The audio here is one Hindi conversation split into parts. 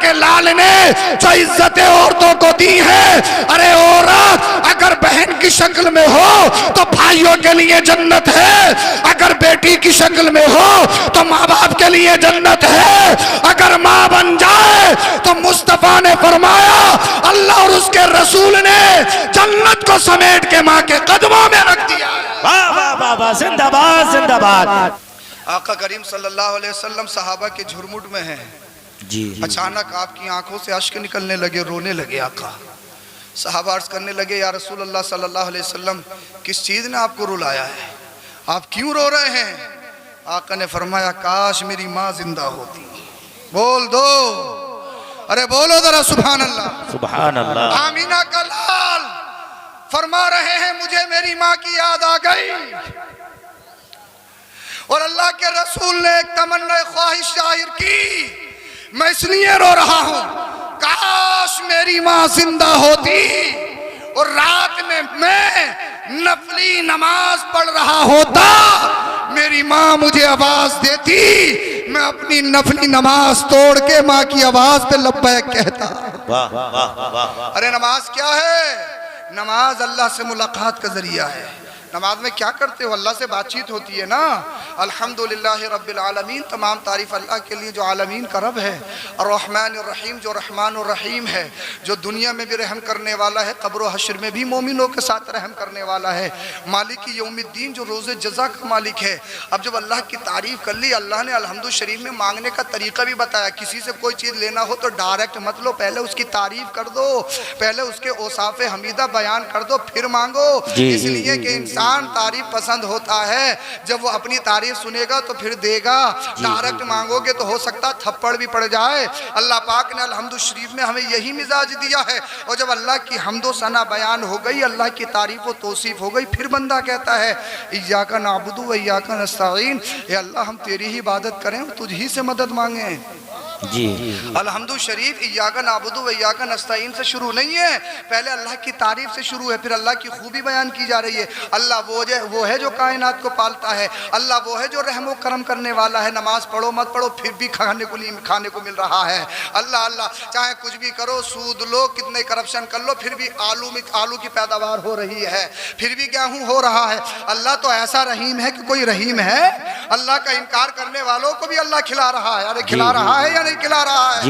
के लाल ने जो इज्जतें औरतों को दी है, अरे औरत अगर बहन की शक्ल में हो तो भाइयों के लिए जन्नत है, अगर बेटी की शक्ल में हो तो माँ बाप के लिए जन्नत है, अगर माँ बन जाए तो मुस्तफा ने फरमाया अल्लाह और उसके रसूल ने जन्नत को समेट के माँ के कदमों में रख दिया। वाह वाह वाह वाह, जिंदाबाद जिंदाबाद। आका करीम सल्लल्लाहु अलैहि वसल्लम सहाबा के झुरमुट में हैं जी। अचानक आपकी आंखों से अश्क निकलने लगे, रोने लगे। आका सहाबा अर्ज करने लगे या रसूल अल्लाह सल्लल्लाहु अलैहि वसल्लम किस चीज़ ने आपको रुलाया है, आप क्यों रो रहे हैं? आका ने फरमाया काश मेरी माँ जिंदा होती। बोल दो, अरे बोलो जरा सुभान अल्लाह सुभान अल्लाह। आमीना का लाल फरमा रहे हैं मुझे मेरी माँ की याद आ गई और अल्लाह के रसूल ने एक तमन्ना ख्वाहिश जाहिर की, मैं इसलिए रो रहा हूं काश मेरी माँ जिंदा होती और रात में मैं नफली नमाज पढ़ रहा होता, मेरी माँ मुझे आवाज देती, मैं अपनी नफली नमाज तोड़ के माँ की आवाज पे लब्बैक कहता। वाह वाह वाह। अरे नमाज क्या है? नमाज अल्लाह से मुलाकात का जरिया है। नमाज में क्या करते हो? अल्लाह से बातचीत होती है ना। अल्हम्दुलिल्लाह रब्बिल आलमीन, तमाम तारीफ अल्लाह के लिए जो आलमीन का रब है, और रहमान और रहीम जो रहमान और रहीम है, जो दुनिया में भी रहम करने वाला है, कब्र हश्र में भी मोमिनों के साथ रहम करने वाला है, मालिक यौमिद्दीन जो रोज़े जज़ा का मालिक है। अब जब अल्लाह की तारीफ कर ली, अल्लाह ने अल्हम्दु शरीफ में मांगने का तरीका भी बताया। किसी से कोई चीज़ लेना हो तो डायरेक्ट मत लो, पहले उसकी तारीफ कर दो, पहले उसके औसाफ़े हमीदा बयान कर दो, फिर मांगो। इसलिए कि इंसान तारीफ पसंद होता है, जब वो अपनी तारीफ सुनेगा तो फिर देगा। डायरेक्ट मांगोगे तो हो सकता थप्पड़ भी पड़ जाए। अल्लाह पाक ने अल्हम्दु शरीफ में हमें यही मिजाज दिया है। और जब अल्लाह की हम्दो सना बयान हो गई, अल्लाह की तारीफ व तौसीफ हो गई, फिर बंदा कहता है इय्याका नअबुदु व इय्याका नस्तईन, ये अल्लाह हम तेरी ही इबादत करें, तुझ ही से मदद मांगे जी। अल्हम्दु शरीफ इय्याका नअबुदु व इय्याका नस्तईन से शुरू नहीं है, पहले अल्लाह की तारीफ से शुरू है, फिर अल्लाह की खूबी बयान की जा रही है। अल्लाह वो है जो कायनात को पालता है, अल्लाह वो है जो रहमो करम करने वाला है। नमाज पढ़ो मत पढ़ो फिर भी खाने को मिल रहा है। अल्लाह अल्लाह, चाहे कुछ भी करो, सूद लो, कितने करप्शन कर लो, फिर भी आलू की पैदावार हो रही है, फिर भी गेहूं हो रहा है। अल्लाह तो ऐसा रहीम है कि कोई रहीम है? अल्लाह का इनकार करने वालों को भी अल्लाह खिला रहा है। अरे खिला रहा है या नहीं खिला रहा है?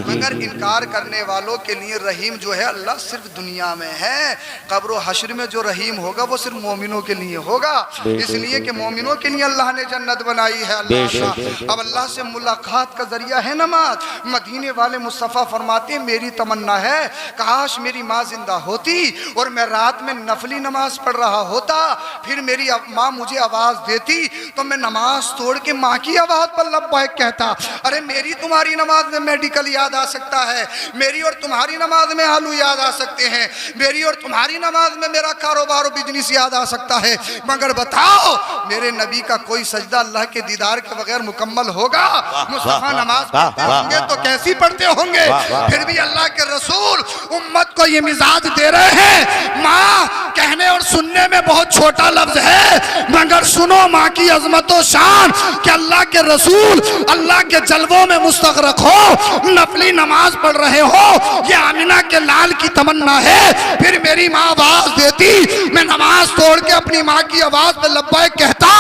मगर इनकार करने वालों के लिए रहीम जो है अल्लाह सिर्फ दुनिया में है, कब्र हश्र में जो रहीम होगा वो सिर्फ मोमिनों के लिए होगा। इसलिए कि मोमिनों के लिए अल्लाह ने जन्नत बनाई है। अल्लाह अब अल्लाह से मुलाकात का जरिया है नमाज। मदीने वाले मुस्तफ़ा फरमाते हैं मेरी तमन्ना है काश मेरी माँ जिंदा होती और मैं रात में नफली नमाज पढ़ रहा होता, फिर मेरी माँ मुझे आवाज देती तो मैं नमाज तोड़ के माँ की आवाज पर लब्बैक कहता। अरे मेरी तुम्हारी नमाज में मेडिकल याद आ सकता है, मेरी और तुम्हारी नमाज में आलू याद आ सकते हैं, मेरी और तुम्हारी नमाज में मेरा कारोबार और बिजनेस याद आ सकता है, मगर बताओ मेरे नबी का कोई सजदा अल्लाह के दीदार के बगैर मुकम्मल होगा? मुस्तफा नमाज पढ़ते होंगे तो कैसी पढ़ते होंगे? फिर भी अल्लाह के रसूल उम्मत को ये मिजाज दे रहे हैं। माँ कहने और सुनने में बहुत छोटा लफ्ज है, मगर सुनो माँ की अजमत और शान कि अल्लाह के रसूल अल्लाह के जलवों में मुस्तगरक हो, नफली नमाज पढ़ रहे हो, ये आमिना के लाल की तमन्ना है। फिर मेरी माँ आवाज देती, मैं नमाज तोड़ के अपनी माँ की आवाज पे लब्बैक कहता।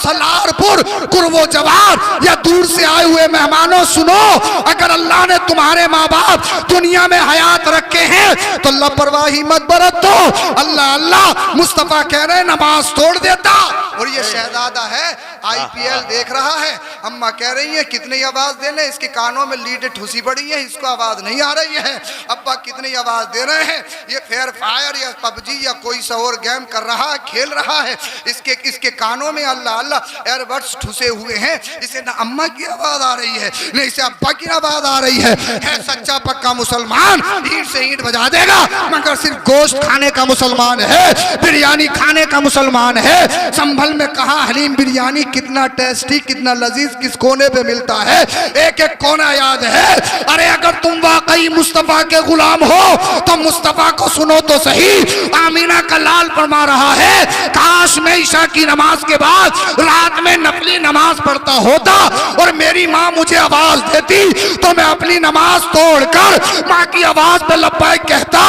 सलारपुर कुर्बो जवार या दूर से आए हुए मेहमानों सुनो, अगर अल्लाह ने तुम्हारे माँ बाप दुनिया में हयात रखे हैं तो लापरवाही मत बरतो। अल्लाह अल्लाह मुस्तफा कह रहे नमाज तोड़ देता। और ये शहजादा है IPL देख रहा है, अम्मा कह रही है कितनी आवाज देने, इसके कानों में लीड ठुसी पड़ी है, इसको आवाज नहीं आ रही है। अब्बा कितनी आवाज दे रहे हैं, ये फेयर फायर या पबजी या कोई सा और गेम कर रहा है, खेल रहा है, इसके कानों में अल्लाह अल्लाह एयरबड्स ठुसे हुए हैं। इसे ना अम्मा की आवाज आ रही है न इसे अब्बा की आवाज आ रही है सच्चा पक्का मुसलमान ईंट से ईंट बजा देगा, मगर सिर्फ गोश्त खाने का मुसलमान है, बिरयानी खाने का मुसलमान है। संभल में कहा हलीम बिरयानी कितना टेस्टी कितना लजीज किस कोने पे मिलता है, एक एक कोना याद है। अरे अगर तुम वाकई मुस्तफा के गुलाम हो तो मुस्तफा को सुनो तो सही। आमीना का लाल फरमा रहा है काश मैं ईशा की नमाज के बाद रात में नफली नमाज पढ़ता होता और मेरी माँ मुझे आवाज देती तो मैं अपनी नमाज तोड़कर माँ की आवाज पे लब्बैक कहता,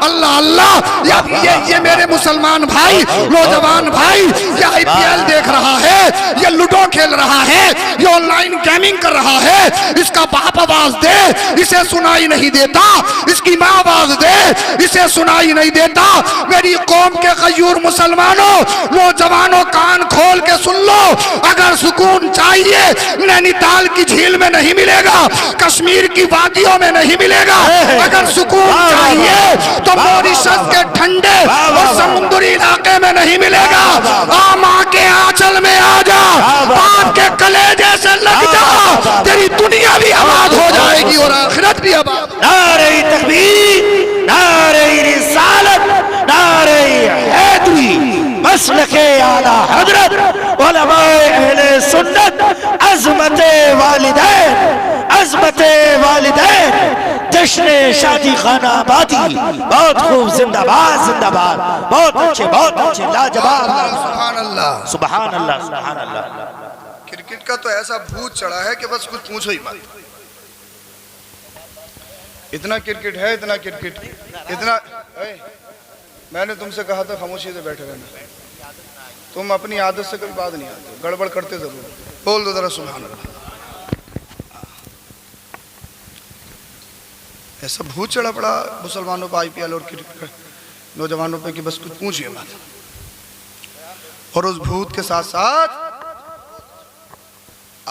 अल्लाह अल्लाह। ये मेरे मुसलमान भाई, नौजवान भाई, ये IPL देख रहा है, ये लूडो खेल रहा है, ये ऑनलाइन गेमिंग कर रहा है, इसका बाप आवाज दे, इसे सुनाई नहीं देता, इसकी माँ आवाज दे, इसे सुनाई नहीं देता। मेरी कौम के गयूर मुसलमानों, नौजवानों, कान खोल के सुन लो, अगर सुकून चाहिए नैनीताल की झील में नहीं मिलेगा, कश्मीर की वादियों में नहीं मिलेगा। अगर सुकून चाहिए तो मॉरिशस के ठंडे और समुद्री इलाके में नहीं मिलेगा। आ माँ के आंचल में आ जा, बाप के कलेजे से लग जा, तेरी दुनिया भी आबाद हो जाएगी और आखिरत भी आबाद। नारे तकबीर, नारे रिसालत, नारे हैदरी, मसलके आला हजरत, उलमाए अहले सुन्नत, अज़मते वालिदैन, अज़मते वालिदैन, जश्न शादी खाना आबादी। बहुत खूब, जिंदाबाद जिंदाबाद, बहुत अच्छे लाजवाब। सुभान अल्लाह, सुभान अल्लाह, सुभान अल्लाह। क्रिकेट का तो ऐसा भूत चढ़ा है कि बस कुछ पूछो ही मत। इतना क्रिकेट है, इतना क्रिकेट, इतना। मैंने तुमसे कहा था खामोशी से बैठे रहना, तुम अपनी आदत से कभी बात नहीं आते, गड़बड़ करते जरूर। बोल दो जरा सुभान अल्लाह। ऐसा भूत चढ़ा पड़ा मुसलमानों पर IPL और क्रिकेट नौजवानों पे कि बस कुछ पूछिए मत। और उस भूत के साथ साथ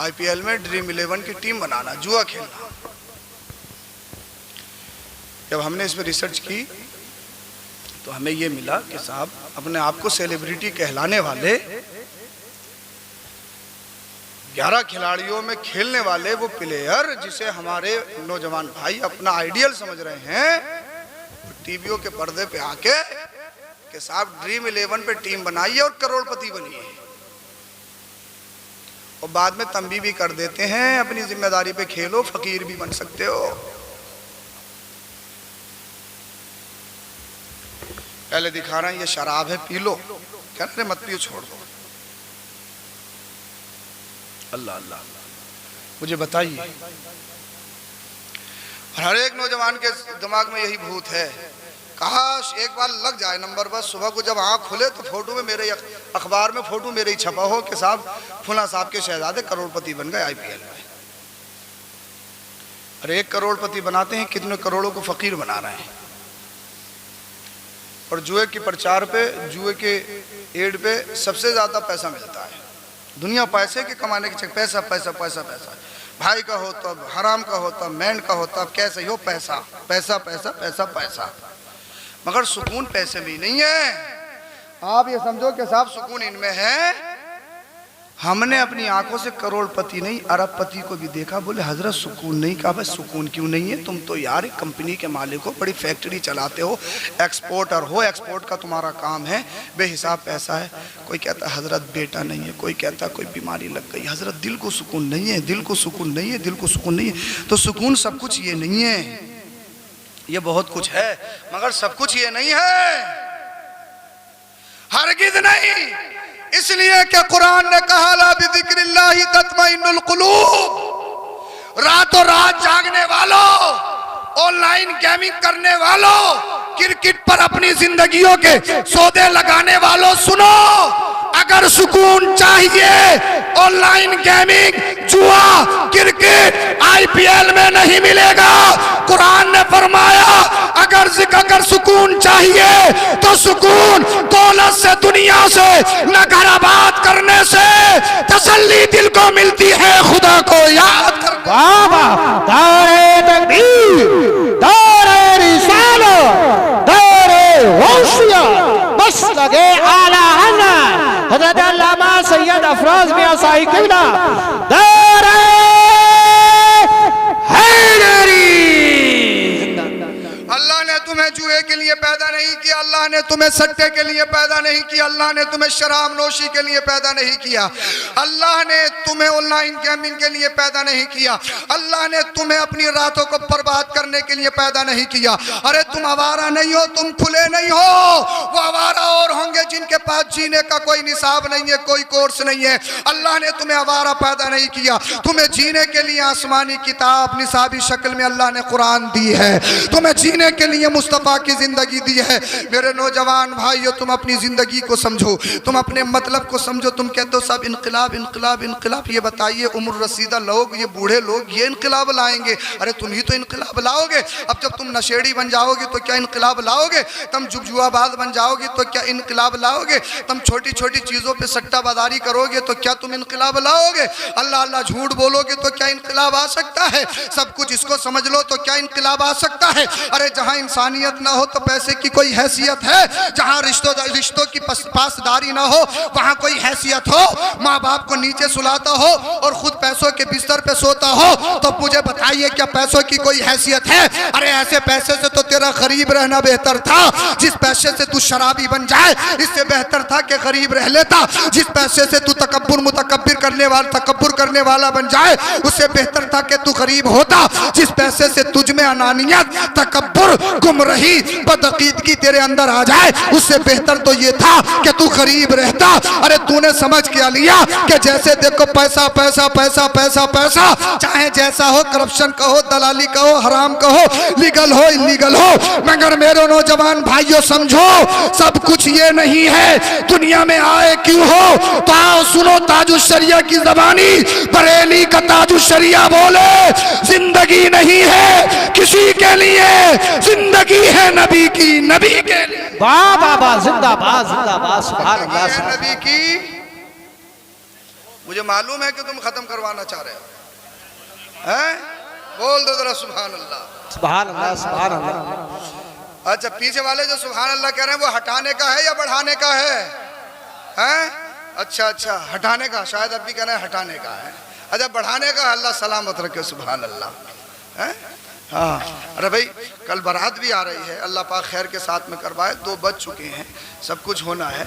IPL में ड्रीम 11 की टीम बनाना, जुआ खेलना। जब हमने इस पर रिसर्च की तो हमें यह मिला कि साहब अपने आप को सेलिब्रिटी कहलाने वाले 11 खिलाड़ियों में खेलने वाले वो प्लेयर जिसे हमारे नौजवान भाई अपना आइडियल समझ रहे हैं, टीवियों के पर्दे पे आके कि साहब ड्रीम 11 पे टीम बनाइए और करोड़पति बनिए, और बाद में तंबी भी कर देते हैं अपनी जिम्मेदारी पे खेलो, फकीर भी बन सकते हो। पहले दिखा रहा है ये शराब है, पी लो, क्या ना मत पियो, छोड़ दो। अल्लाह अल्लाह, मुझे बताइए। और हर एक नौजवान के दिमाग में यही भूत है, काश एक बार लग जाए नंबर, बस सुबह को जब आँख खुले तो फोटो में मेरे, अखबार में फोटो मेरे ही छपा हो कि साहब फुला साहब के शहजादे करोड़पति बन गए IPL में। अरे 1 करोड़पति बनाते हैं, कितने करोड़ों को फकीर बना रहे हैं। और जुए के प्रचार पे, जुए के एड पे सबसे ज़्यादा पैसा मिलता है। दुनिया पैसे के कमाने के चक्कर, पैसा पैसा पैसा पैसा, भाई का हो तब, हराम का हो तब, मैंड का हो तब, कैसे हो, पैसा पैसा पैसा पैसा पैसा। मगर सुकून पैसे में नहीं है। आप ये समझो कि साहब सुकून इनमें है। हमने अपनी आंखों से करोड़पति नहीं अरबपति को भी देखा, बोले हजरत सुकून नहीं। कहा भाई सुकून क्यों नहीं है, तुम तो यार एक कंपनी के मालिक हो, बड़ी फैक्ट्री चलाते हो, एक्सपोर्टर हो, एक्सपोर्ट का तुम्हारा काम है, बेहिसाब पैसा है। कोई कहता हजरत बेटा नहीं है, कोई कहता कोई बीमारी लग गई, हजरत दिल को सुकून नहीं है, दिल को सुकून नहीं है, दिल को सुकून नहीं है। तो सुकून सब कुछ ये नहीं है, ये बहुत कुछ है मगर सब कुछ ये नहीं है, हरगिज़ नहीं। इसलिए कि कुरान ने कहा ला बिज़िक्रिल्लाहि तत्मइन्नुल कुलूब। रातों रात जागने वालों, ऑनलाइन गेमिंग करने वालों, क्रिकेट पर अपनी जिंदगियों के सौदे लगाने वालों, सुनो, अगर सुकून चाहिए ऑनलाइन गेमिंग, जुआ, क्रिकेट, IPL में नहीं मिलेगा। कुरान ने फरमाया अगर सुकून चाहिए तो सुकून दौलत से, दुनिया से, न घर आबाद करने से तसल्ली दिल को मिलती है, खुदा को याद कर। बाबा दारे तकबीर, दारे रिसालत, दारे गौसिया, बस लगे आला हज़रत हज़रत अल्लामा सैयद अफरोज मियां साहिब क़िबला, दारे हैदरी। अल्लाह ने तुम्हें जुए के लिए पैदा नहीं किया, अल्लाह ने तुम्हें सट्टे के लिए पैदा नहीं किया, अल्लाह ने तुम्हें शराब नोशी के लिए पैदा नहीं किया, अल्लाह ने तुम्हें ऑनलाइन गेमिंग के लिए पैदा नहीं किया, अल्लाह ने तुम्हें अपनी रातों को बर्बाद करने के लिए पैदा नहीं किया। अरे तुम आवारा नहीं हो, तुम खुले नहीं हो, वो आवारा और होंगे जिनके पास जीने का कोई निसाब नहीं है, कोई कोर्स नहीं है। अल्लाह ने तुम्हें आवारा पैदा नहीं किया, तुम्हें जीने के लिए आसमानी किताब निसाबी शक्ल में अल्लाह ने कुरान दी है, तुम्हें जीने के लिए मुस्तफ़ा की जिंदगी दी है। मेरे नौजवान भाइयों, तुम अपनी जिंदगी को समझो, तुम अपने मतलब को समझो। तुम कहते हो सब इनकलाब इनकलाब इनकलाब, ये बताइए उम्र रसीदा लोग, ये बूढ़े लोग ये इनकलाब लाएंगे? अरे तुम ही तो इनकलाब लाओगे। अब जब तुम नशेड़ी बन जाओगे तो क्या इनकलाब लाओगे? तुम जुजुआबाज बन जाओगे तो क्या इनकलाब लाओगे? तुम छोटी छोटी चीज़ों पे सट्टाबाजारी करोगे तो क्या तुम इनकलाब लाओगे? अल्लाह अल्लाह झूठ बोलोगे तो क्या इनकलाब आ सकता है? सब कुछ इसको समझ लो तो क्या इनकलाब आ सकता है? अरे जहाँ इंसानियत ना हो तो पैसे की कोई हैसियत है? जहाँ रिश्तों की पासदारी ना हो वहाँ कोई हैसियत हो? माँ बाप को नीचे सुलाता हो और खुद पैसों के बिस्तर पे सोता हो तो मुझे बताइए क्या पैसों की कोई हैसियत है? अरे ऐसे पैसे से तो तेरा गरीब रहना बेहतर था। जिस पैसे से तू शराबी बन जाए इससे बेहतर था कि गरीब रह लेता। जिस पैसे से तू तकब्बुर करने वाला बन जाए उससे बेहतर था कि तू गरीब होता। जिस पैसे से तुझ में अनानियत, तकब्बुर, गुमराही, बदअकीदगी तेरे अंदर आ जाए उससे बेहतर तो ये था कि तू गरीब रहता। अरे तूने समझ क्या लिया कि जैसे देखो पैसा पैसा पैसा पैसा पैसा, चाहे जैसा हो, करप्शन कहो, दलाली कहो, हराम कहो, लीगल हो, इलीगल हो, मगर मेरे नौजवान भाइयों समझो सब कुछ ये नहीं है। दुनिया में आए क्यों हो? तो आओ सुनो ताजुश शरिया की ज़बानी, बरेली का ताजुश शरिया बोले जिंदगी नहीं है किसी के लिए, जिंदगी है नबी की, नबी के लिए। वाह वाह वाह, जिंदाबाद जिंदाबाद, सुभान अल्लाह जिंदगी है नबी की। मुझे मालूम है कि तुम खत्म करवाना चाह रहे हो, हैं? बोल दो जरा सुभान अल्लाह, सुभान अल्लाह, सुभान अल्लाह। अच्छा, पीछे वाले जो सुभान अल्लाह कह रहे हैं वो हटाने का है या बढ़ाने का है? हैं? अच्छा अच्छा, हटाने का, शायद अब भी कह रहे हैं हटाने का है। अच्छा, बढ़ाने का, अल्लाह सलामत रखे, सुभान अल्लाह। हैं? हाँ, अरे भाई कल बारात भी आ रही है, अल्लाह पाक खैर के साथ में करवाए। 2 बज चुके हैं, सब कुछ होना है।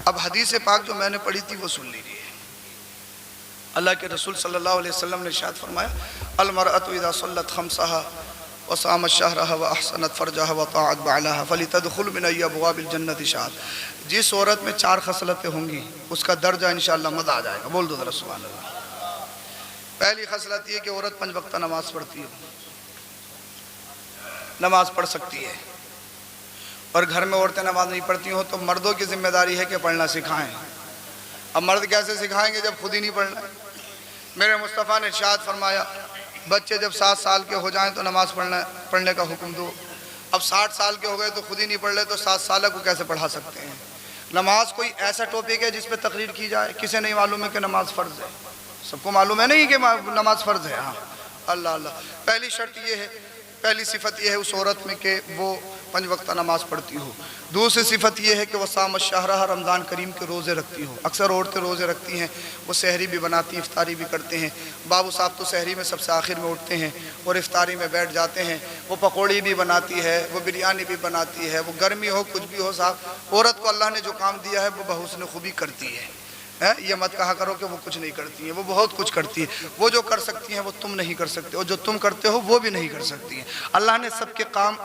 अब हदीस पाक जो मैंने पढ़ी थी वो सुन लीजिए। अल्लाह के रसूल सल्लल्लाहु अलैहि वसल्लम ने इरशाद फरमाया, अलमरअतु इज़ा सल्लत खम्सहा व सामत शहरहा व अहसनत फरजहा व ताअत बअलहा फलितदखुल मिन अबवाबिल जन्नति शाद। जिस औरत में 4 खसलतें होंगी उसका दर्जा इंशाअल्लाह मज़ा आ जाएगा। बोल दो ज़रा सुभान अल्लाह। पहली खसलत ये कि औरत 5 वक्त नमाज पढ़ती हो, नमाज पढ़ सकती है। और घर में औरतें नमाज नहीं पढ़ती हो तो मर्दों की जिम्मेदारी है कि पढ़ना सिखाएं। अब मर्द कैसे सिखाएंगे जब खुद ही नहीं पढ़ना? मेरे मुस्तफ़ा ने इरशाद फरमाया, बच्चे जब 7 साल के हो जाएं तो नमाज पढ़ने का हुक्म दो। अब 60 साल के हो गए तो खुद ही नहीं पढ़ रहे तो 7 साल को कैसे पढ़ा सकते हैं? नमाज कोई ऐसा टॉपिक है जिस पे तकरीर की जाए? किसे नहीं मालूम है कि नमाज फ़र्ज़ है? सबको मालूम है नहीं कि नमाज फ़र्ज़ है? हाँ, अल्लाह अल्लाह। पहली शर्त ये है, पहली सिफत यह है उस औरत में कि वो 5 वक्त नमाज पढ़ती हो। दूसरी सिफत यह है कि वह सामत शहरहा, रमज़ान करीम के रोज़े रखती हो। अक्सर औरतें रोज़े रखती हैं, वो सहरी भी बनाती हैं, इफ्तारी भी करते हैं। बाबू साहब तो सहरी में सबसे आखिर में उठते हैं और इफ्तारी में बैठ जाते हैं। वो पकौड़ी भी बनाती है, वो बिरयानी भी बनाती है, वो गर्मी हो कुछ भी हो साहब, औरत को अल्लाह ने जो काम दिया है वो बहुस्न खूबी करती है। ये मत कहा करो कि वो कुछ नहीं करती है, वो बहुत कुछ करती है। वो जो कर सकती हैं वो तुम नहीं कर सकते, और जो तुम करते हो वो भी नहीं कर सकती हैं। अल्लाह ने सबके काम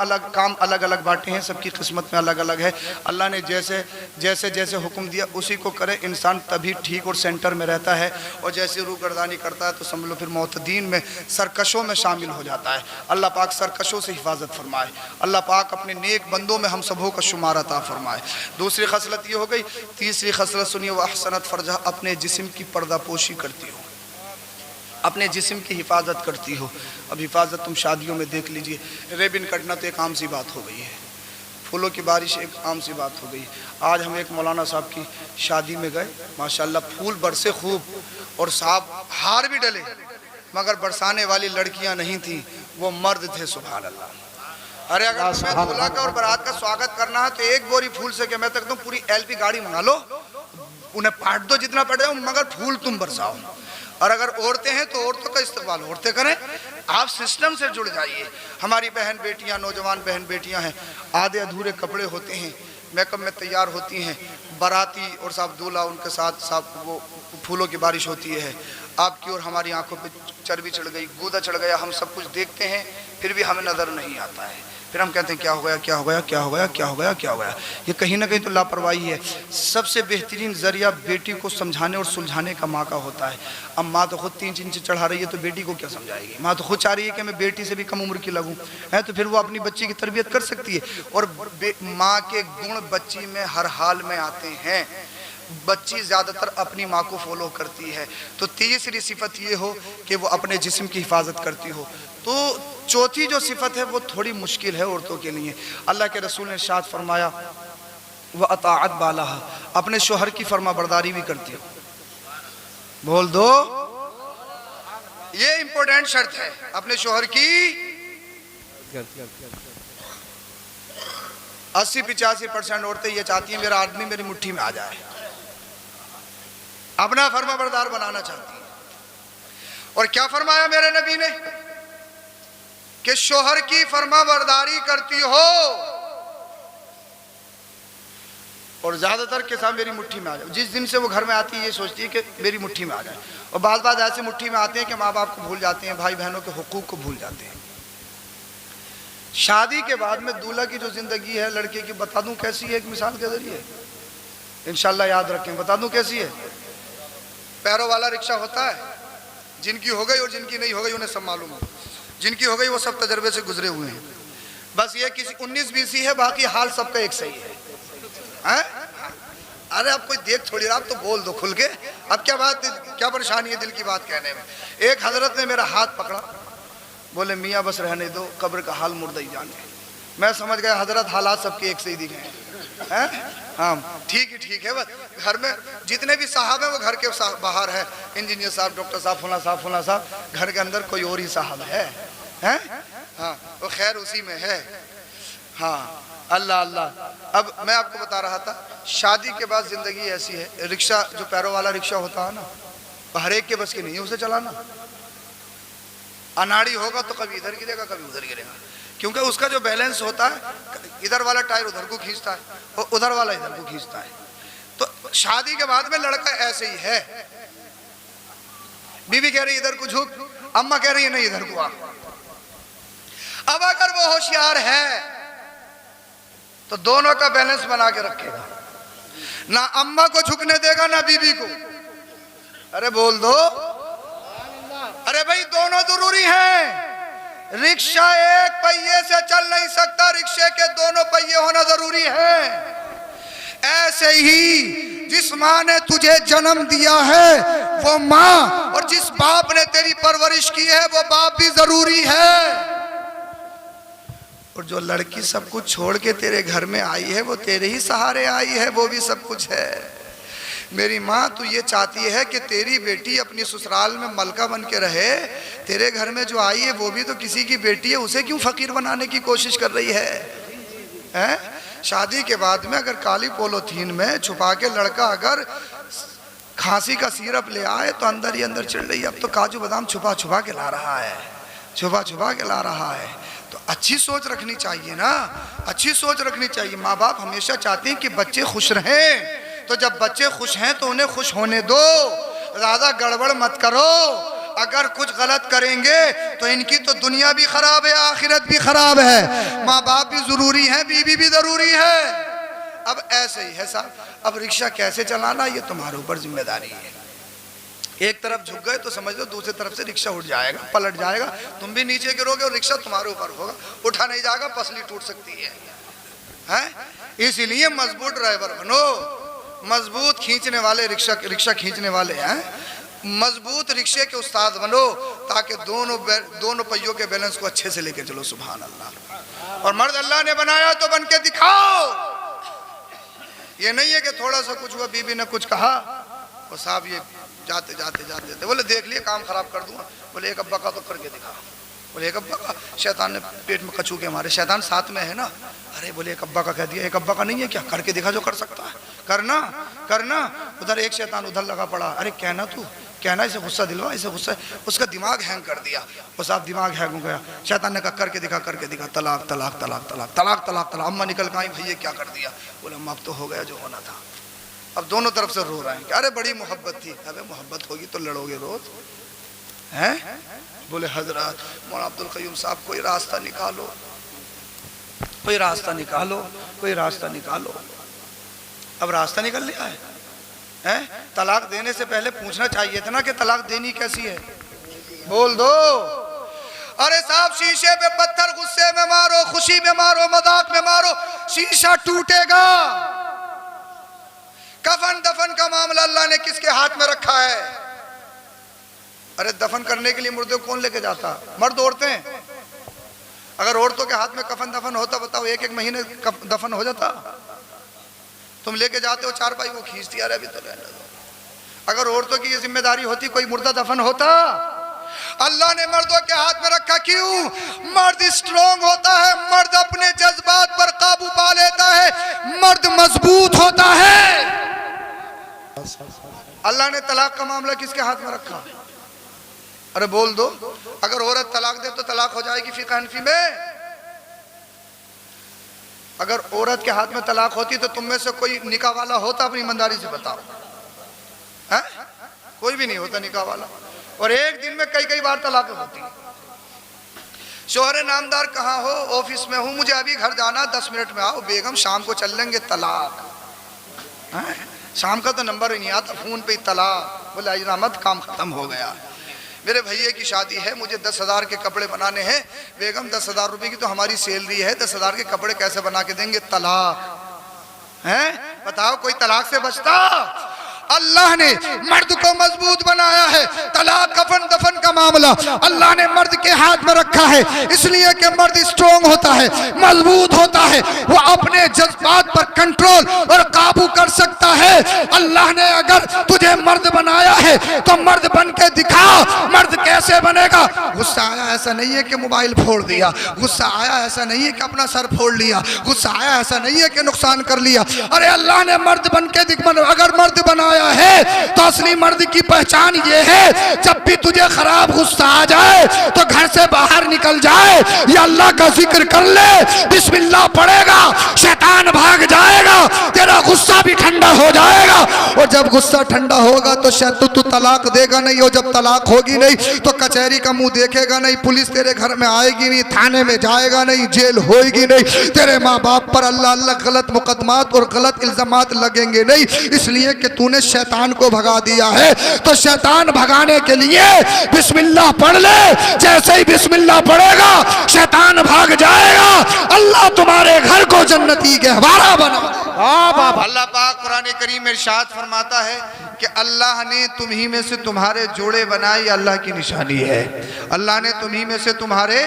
अलग अलग बांटे हैं, सबकी किस्मत में अलग अलग है। अल्लाह ने जैसे हुक्म दिया उसी को करे, इंसान तभी ठीक और सेंटर में रहता है। और जैसे रूगर्दानी करता है तो समझ लो फिर मोतदीन में, सरकशों में शामिल हो जाता है। अल्लाह पाक सरकशों से हिफाजत फरमाए। अल्लाह पाक अपने नेक बंदों में हम सबों का शुमार अता फरमाए। दूसरी खसलत ये हो गई। तीसरी खसलत सुनिए, वह अहसनत फरज, अपने जिस्म की पर्दापोशी करती हो, अपने जिस्म की हिफाजत करती हो। अब हिफाजत तुम शादियों में देख लीजिए, रेबिन कटना तो एक आम सी बात हो गई है, फूलों की बारिश एक आम सी बात हो गई। आज हम एक मौलाना साहब की शादी में गए, माशाल्लाह फूल बरसे खूब, और साहब हार भी डले, मगर बरसाने वाली लड़कियां नहीं थी, वो मर्द थे। सुभान अल्लाह। अरे अगर तुम्हें दूल्हा का और बारात का स्वागत करना है तो एक बोरी फूल से, कि मैं तक पूरी LP गाड़ी मंगा लो, उन्हें पाट दो जितना पड़ जाए, मगर फूल तुम बरसाओ। और अगर औरतें हैं तो औरतों का इस्तेमाल औरतें करें। आप सिस्टम से जुड़ जाइए। हमारी बहन बेटियां, नौजवान बहन बेटियां हैं, आधे अधूरे कपड़े होते हैं, मेकअप में तैयार होती हैं, बाराती और साहब दूल्हा उनके साथ साहब वो फूलों की बारिश होती है। आपकी और हमारी आंखों पे चर्बी चढ़ गई, गूदा चढ़ गया, हम सब कुछ देखते हैं फिर भी हमें नज़र नहीं आता है। फिर हम कहते हैं क्या हो गया, क्या हो गया, क्या हो गया, क्या हो गया, क्या हो गया। ये कहीं ना कहीं तो लापरवाही है। सबसे बेहतरीन जरिया बेटी को समझाने और सुलझाने का माँ का होता है। अब माँ तो खुद 3 इंच चढ़ा रही है तो बेटी को क्या समझाएगी। माँ तो खुद चाह रही है कि मैं बेटी से भी कम उम्र की लगूं है, तो फिर वो अपनी बच्ची की तरबियत कर सकती है। और माँ के गुण बच्ची में हर हाल में आते हैं। बच्ची ज़्यादातर अपनी माँ को फॉलो करती है। तो तीसरी सिफत ये हो कि वो अपने जिस्म की हिफाजत करती हो। तो चौथी जो सिफत है वो थोड़ी मुश्किल है औरतों के लिए। अल्लाह के रसूल ने इरशाद फरमाया व अताअत बालाहा, अपने शोहर की फर्मा बरदारी भी करती हो। बोल दो, ये इंपॉर्टेंट शर्त है अपने शोहर की। 80-85% औरतें ये चाहती हैं मेरा आदमी मेरी मुट्ठी में आ जाए, अपना फर्मा बरदार बनाना चाहती है। और क्या फरमाया मेरे नबी ने कि शोहर की फर्मा बरदारी करती हो और ज्यादातर के साथ मेरी मुट्ठी में आ जाए। जिस दिन से वो घर में आती है ये सोचती है कि मेरी मुट्ठी में आ जाए। और बात ऐसे मुट्ठी में आते हैं कि माँ बाप को भूल जाते हैं, भाई बहनों के हुकूक को भूल जाते हैं। शादी के बाद में दूल्हा की जो जिंदगी है लड़के की, बता दूं कैसी है, एक मिसाल के जरिए इंशाल्लाह याद रखें, बता दूं कैसी है। पैरों वाला रिक्शा होता है, जिनकी हो गई और जिनकी नहीं हो गई उन्हें सब मालूम है, जिनकी हो गई वो सब तजर्बे से गुजरे हुए हैं। बस ये किसी 19-20 है, बाकी हाल सबका एक सही है। अरे आप कोई देख थोड़ी रहा, आप तो बोल दो खुल के। अब क्या बात, क्या परेशानी है दिल की बात कहने में। एक हजरत ने मेरा हाथ पकड़ा, बोले मियाँ बस रहने दो, कब्र का हाल मुर्दा ही जाने। मैं समझ गया हजरत हालात सबके एक से ही दिखे हैं। हाँ ठीक है। बस घर में जितने भी साहब हैं वो घर के बाहर है, इंजीनियर साहब, डॉक्टर साहब, फला साहब। घर के अंदर कोई और ही साहब है। हाँ वो खैर उसी में है। हाँ अल्लाह अल्लाह। अब मैं आपको बता रहा था, शादी के बाद जिंदगी ऐसी है, रिक्शा जो पैरों वाला रिक्शा होता है ना, हर एक के बस की नहीं है उसे चलाना। अनाड़ी होगा तो कभी इधर गिरेगा कभी उधर गिरेगा, क्योंकि उसका जो बैलेंस होता है, इधर वाला टायर उधर को खींचता है और उधर वाला इधर को खींचता है। तो शादी के बाद में लड़का ऐसे ही है। बीवी कह रही इधर को झुक, अम्मा कह रही है नहीं इधर को आ। अब अगर वो होशियार है तो दोनों का बैलेंस बना के रखेगा, ना अम्मा को झुकने देगा ना बीवी को। अरे बोल दो, अरे भाई दोनों जरूरी हैं। रिक्शा एक पहिए से चल नहीं सकता, रिक्शे के दोनों पहिए होना जरूरी है। ऐसे ही जिस माँ ने तुझे जन्म दिया है वो माँ, और जिस बाप ने तेरी परवरिश की है वो बाप भी जरूरी है। और जो लड़की सब कुछ छोड़ के तेरे घर में आई है वो तेरे ही सहारे आई है, वो भी सब कुछ है। मेरी माँ तू ये चाहती है कि तेरी बेटी अपनी ससुराल में मलका बन के रहे, तेरे घर में जो आई है वो भी तो किसी की बेटी है, उसे क्यों फकीर बनाने की कोशिश कर रही है? शादी के बाद में अगर काली पोलोथीन में छुपा के लड़का अगर खांसी का सिरप ले आए तो अंदर ही अंदर चिढ़ रही है, अब तो काजू बादाम छुपा छुपा के ला रहा है, छुपा छुपा के ला रहा है। तो अच्छी सोच रखनी चाहिए ना, अच्छी सोच रखनी चाहिए। माँ बाप हमेशा चाहते हैं कि बच्चे खुश रहें, तो जब बच्चे खुश हैं तो उन्हें खुश होने दो, ज़्यादा गड़बड़ मत करो। अगर कुछ गलत करेंगे तो इनकी तो दुनिया भी खराब है, आखिरत भी खराब है। माँ बाप भी ज़रूरी हैं, बीवी भी ज़रूरी है। अब ऐसे ही है साहब, अब रिक्शा कैसे चलाना ये तुम्हारे ऊपर जिम्मेदारी है। एक तरफ झुक गए तो समझ लो दूसरी तरफ से रिक्शा उठ जाएगा, पलट जाएगा, तुम भी नीचे गिरोगे और रिक्शा तुम्हारे ऊपर होगा, उठा नहीं जाएगा, पसली टूट सकती है? इसीलिए मजबूत ड्राइवर बनो, मजबूत खींचने वाले रिक्शा खींचने वाले हैं, मजबूत रिक्शे के उस्ताद बनो, ताकि दोनों पहियों के बैलेंस को अच्छे से लेके चलो। सुभान अल्लाह। और मर्द अल्लाह ने बनाया तो बन के दिखाओ। ये नहीं है कि थोड़ा सा कुछ हुआ, बीबी ने कुछ कहा और साहब ये जाते जाते बोले देख लिए काम खराब कर दूंगा। बोले एक अब्बा का तो करके दिखा। बोले एक अब्बा का, शैतान ने पेट में कचू के मारे, शैतान साथ में है ना। अरे बोले एक अब्बा का कह दिया, एक अब्बा का नहीं है क्या, करके दिखा जो कर सकता है, करना। उधर एक शैतान उधर लगा पड़ा, अरे कहना तू कहना इसे गुस्सा दिलवा, इसे गुस्सा, उसका दिमाग हैंग कर दिया। वो साहब दिमाग हैंग हो गया। शैतान ने कहा करके दिखा, करके दिखा, तलाक तलाक तलाक तलाक तलाक तलाक तलाक। अम्मा निकल के आई, भैया क्या कर दिया? बोले अम्मा अब तो हो गया जो होना था। अब दोनों तरफ से रो रहे हैं कि अरे बड़ी मोहब्बत थी। अरे मोहब्बत होगी तो लड़ोगे रोज हैं? बोले हजरत मौलाना अब्दुल क़य्यूम साहब कोई रास्ता निकालो, कोई रास्ता निकालो, कोई रास्ता निकालो। अब रास्ता निकल लिया है? तलाक देने से पहले पूछना चाहिए था ना कि तलाक देनी कैसी है, बोल दो। अरे साहब शीशे पे पत्थर गुस्से में मारो, खुशी में मारो, मजाक में मारो, शीशा टूटेगा। कफन दफन का मामला अल्लाह ने किसके हाथ में रखा है? अरे दफन करने के लिए मुर्दे कौन लेके जाता? मर्द औरतें? अगर औरतों के हाथ में कफन दफन होता बताओ एक एक महीने दफन हो जाता? तुम लेके जाते हो चारपाई, वो खींचती आ रहा अभी तो रहने दो। अगर औरतों की ये जिम्मेदारी होती कोई मुर्दा दफन होता? अल्लाह ने मर्दों के हाथ में रखा। क्यों? मर्द स्ट्रॉन्ग होता है, मर्द अपने जज्बात पर काबू पा लेता है, मर्द मजबूत होता है। अल्लाह ने तलाक का मामला किसके हाथ में रखा? अरे बोल दो। अगर औरत तलाक दे तो तलाक हो जाएगी फिक़ह हनफी में। अगर औरत के हाथ में तलाक होती तो तुम में से कोई निकाह वाला होता? अपनी ईमानदारी से बताओ, है? कोई भी नहीं होता निकाह वाला। और एक दिन में कई कई बार तलाक होती। शोहर नामदार कहाँ हो? ऑफिस में हूँ, मुझे अभी घर जाना, 10 मिनट में आओ। बेगम शाम को चल लेंगे, तलाक। शाम का तो नंबर ही नहीं आता, फोन पे ही तलाक। बोले अजरामत काम खत्म हो गया। मेरे भैया की शादी है, मुझे 10,000 के कपड़े बनाने हैं। बेगम 10,000 रुपए की तो हमारी सैलरी है, 10,000 के कपड़े कैसे बना के देंगे? तलाक। हैं? बताओ कोई तलाक से बचता? अल्लाह ने मर्द को मजबूत बनाया है। तलाक कफन दफन का मामला अल्लाह ने मर्द के हाथ में रखा है, इसलिए कि मर्द स्ट्रॉन्ग होता है, मजबूत होता है, वो अपने जज्बात पर कंट्रोल और काबू कर सकता है। अल्लाह ने अगर तुझे मर्द बनाया है तो मर्द बन के दिखा। मर्द कैसे बनेगा? गुस्सा आया ऐसा नहीं है कि मोबाइल फोड़ दिया, गुस्सा आया ऐसा नहीं है कि अपना सर फोड़ लिया, गुस्सा आया ऐसा नहीं है कि नुकसान कर लिया। अरे अल्लाह ने मर्द बन के अगर मर्द बनाया है तो असली मर्द की पहचान ये है, जब भी तुझे खराब गुस्सा आ जाए तो घर से बाहर निकल जाए, या अल्लाह का जिक्र कर ले, बिस्मिल्लाह पढ़ेगा, शैतान भाग जाएगा, तेरा गुस्सा भी ठंडा हो जाएगा। और जब गुस्सा ठंडा होगा तो शायद तू तलाक देगा नहीं, और जब तलाक होगी नहीं तो कचहरी का मुंह देखेगा नहीं, पुलिस तेरे घर में आएगी नहीं, थाने में जाएगा नहीं, जेल होएगी नहीं, तेरे माँ बाप पर अल्लाह अल्लाह गलत मुकदमात और गलत इल्जामात लगेंगे नहीं, इसलिए कि तूने शैतान को भगा दिया है। तो शैतान भगाने के लिए बिस्मिल्लाह पढ़ ले, जैसे ही बिस्मिल्लाह पढ़ेगा शैतान भाग जाएगा। अल्लाह तुम्हारे घर को जन्नती गहवारा बना। अल्लाह पाक कुरान करीम में इरशाद फरमाता है कि अल्लाह ने तुम्ही में से तुम्हारे जोड़े बनाए, ये अल्लाह की निशानी है। अल्लाह ने तुम्ही में से तुम्हारे